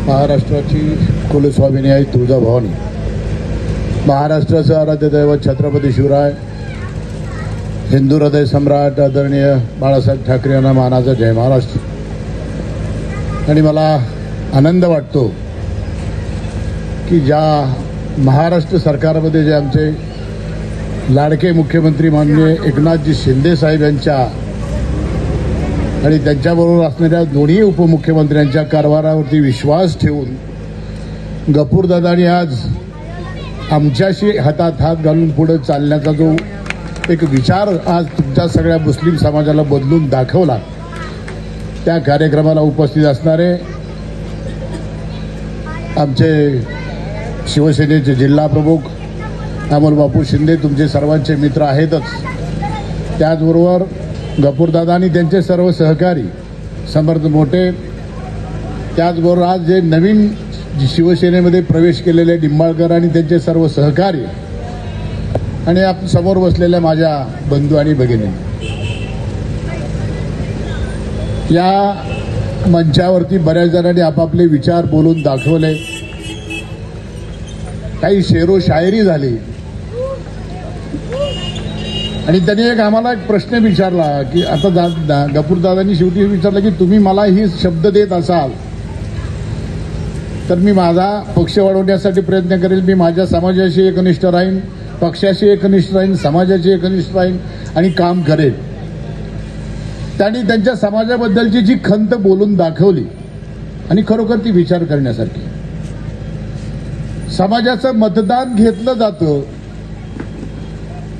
महाराष्ट्राची कुलस्वामिनी आई तुळजाभवानी, महाराष्ट्राचं आराध्य दैवत छत्रपती शिवराय, हिंदू हृदय सम्राट आदरणीय बाळासाहेब ठाकरे यांना मानाचा जय महाराष्ट्र. आणि मला आनंद वाटतो की ज्या महाराष्ट्र सरकारमध्ये जे आमचे लाडके मुख्यमंत्री माननीय एकनाथजी शिंदे साहेब यांच्या आणि त्यांच्याबरोबर असणाऱ्या दोन्ही उपमुख्यमंत्र्यांच्या कारभारावरती विश्वास ठेवून गफूरदादांनी आज आमच्याशी हातात हात घालून पुढे चालण्याचा जो एक विचार आज तुमच्या सगळ्या मुस्लिम समाजाला बदलून दाखवला, त्या कार्यक्रमाला उपस्थित असणारे आमचे शिवसेनेचे जिल्हा प्रमुख अमोल बापू शिंदे तुमचे सर्वांचे मित्र आहेतच, त्याचबरोबर गफूरदादा आणि त्यांचे सर्व सहकारी समर्थ मोठे, त्याचबरोबर आज जे नवीन शिवसेनेमध्ये प्रवेश केलेले निंबाळकर आणि त्यांचे सर्व सहकारी आणि आपण समोर बसलेल्या माझ्या बंधू आणि भगिनी, या मंचावरती बऱ्याच जणांनी आपापले विचार बोलून दाखवले, काही शेरो शायरी झाली आणि त्यांनी आम्हाला एक प्रश्न विचारला की आता गफूरदादांनी शेवटी विचारलं की तुम्ही मला ही शब्द देत असाल तर मी माझा पक्ष वाढवण्यासाठी प्रयत्न करेल, मी माझ्या समाजाशी एकनिष्ठ राहीन, पक्षाशी एकनिष्ठ राहीन, समाजाशी एकनिष्ठ राहीन आणि काम करेल. त्यांनी त्यांच्या समाजाबद्दलची जी खंत बोलून दाखवली आणि खरोखर ती विचार करण्यासारखी. समाजाचं मतदान घेतलं जातं,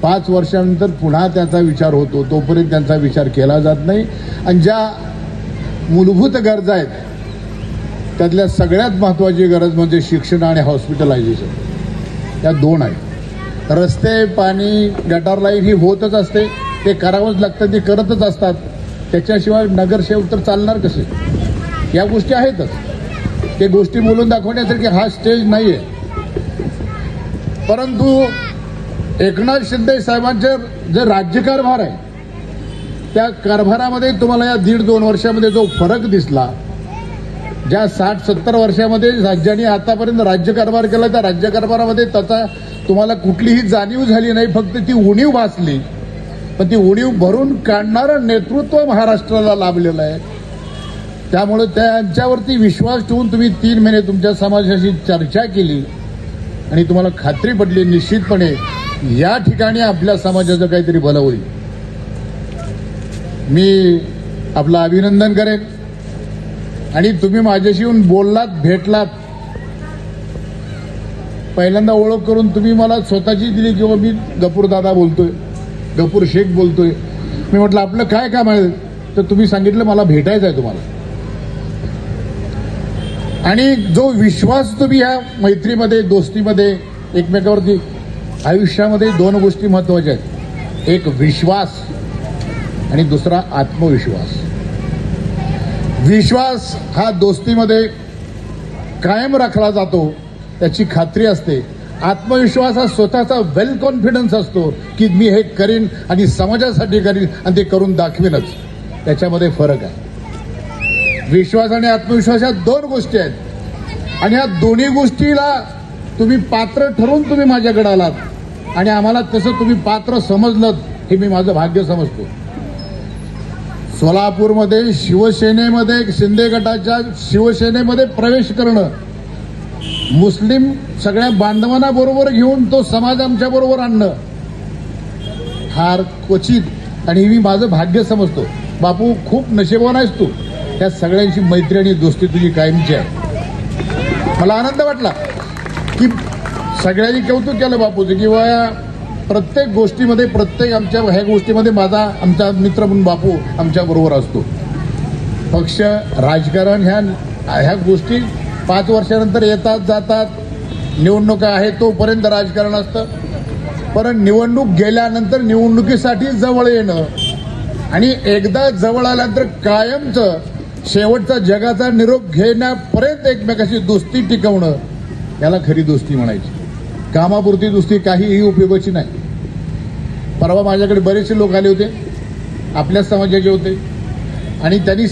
5 वर्षानंतर पुन्हा त्याचा विचार होतो, तोपर्यंत त्यांचा विचार केला जात नाही. आणि ज्या मूलभूत गरजा आहेत त्यातल्या सगळ्यात महत्त्वाची गरज म्हणजे शिक्षण आणि हॉस्पिटलायझेशन, या 2 आहेत. रस्ते, पाणी, गटार लाईन ही होतच असते, ते करावंच लागतं, ते करतच असतात, त्याच्याशिवाय नगरसेवक तर चालणार कसे, या गोष्टी आहेतच. ते गोष्टी बोलून दाखवण्यासाठी हा स्टेज नाही आहे. परंतु एकनाथ शिंदे साहेबांचे जे राज्यकारभार आहे त्या कारभारामध्ये तुम्हाला या 1.5-2 वर्षामध्ये जो फरक दिसला, ज्या 60-70 वर्षामध्ये राज्याने आतापर्यंत राज्यकारभार केला त्या राज्यकारभारामध्ये त्याचा तुम्हाला कुठलीही जाणीव झाली नाही, फक्त ती उणीव भासली. पण ती उणीव भरून काढणारं नेतृत्व महाराष्ट्राला लाभलेलं आहे. त्यामुळे त्यांच्यावरती विश्वास ठेवून तुम्ही 3 महिने तुमच्या समाजाशी चर्चा केली आणि तुम्हाला खात्री पटली निश्चितपणे या ठिकाणी आपल्या समाजाचं काहीतरी भलं होईल. मी आपलं अभिनंदन करेन. आणि तुम्ही माझ्याशी येऊन बोललात, भेटलात, पहिल्यांदा ओळख करून तुम्ही मला स्वतःची दिली किंवा मी गफूरदादा बोलतोय, गफूर शेख बोलतोय. मी म्हटलं आपलं काय काम आहे, तर तुम्ही सांगितलं मला भेटायचं आहे तुम्हाला. आणि जो विश्वास तुम्ही ह्या मैत्रीमध्ये, दोस्तीमध्ये एकमेकावरती, आयुष्यामध्ये 2 गोष्टी महत्वाच्या आहेत, एक विश्वास आणि दुसरा आत्मविश्वास. विश्वास हा दोस्तीमध्ये कायम राखला जातो, त्याची खात्री असते. आत्मविश्वास हा स्वतःचा वेल कॉन्फिडन्स असतो की मी हे करीन आणि समाजासाठी करीन आणि ते करून दाखवीनच. त्याच्यामध्ये फरक आहे. विश्वास आणि आत्मविश्वास या 2 गोष्टी आहेत आणि या दोन्ही गोष्टीला तुम्ही पात्र ठरवून तुम्ही माझ्याकडे आलात आणि आम्हाला तसं तुम्ही पात्र समजलं, हे मी माझं भाग्य समजतो. सोलापूरमध्ये शिवसेनेमध्ये, शिंदे गटाच्या शिवसेनेमध्ये प्रवेश करणं, मुस्लिम सगळ्या बांधवांना बरोबर घेऊन तो समाज आमच्या बरोबर आणणं फार क्वचित, आणि मी माझं भाग्य समजतो. बापू खूप नशीबवान आहेस तू, त्या सगळ्यांची मैत्री आणि दोस्ती तुझी कायमची आहे. मला आनंद वाटला की सगळ्यांनी कौतुक केलं बापूचं की या प्रत्येक गोष्टीमध्ये, प्रत्येक आमच्या ह्या गोष्टीमध्ये आमचा मित्र म्हणून बापू आमच्या बरोबर असतो. पक्ष, राजकारण ह्या गोष्टी 5 वर्षानंतर येतात जातात. निवडणुका आहे तोपर्यंत राजकारण असतं, पण निवडणूक गेल्यानंतर निवडणुकीसाठी जवळ येणं आणि एकदा जवळ आल्यानंतर कायमचं शेवटचा जगाचा निरोप घेण्यापर्यंत एकमेकाशी दोस्ती टिकवणं, याला खरी दोस्ती म्हणायची. कामापुरती दोस्ती काहीही उपयोगाची नाही. परवा माझ्याकडे बरेचसे लोक आले होते, आपल्याच समाजाचे होते आणि त्यांनी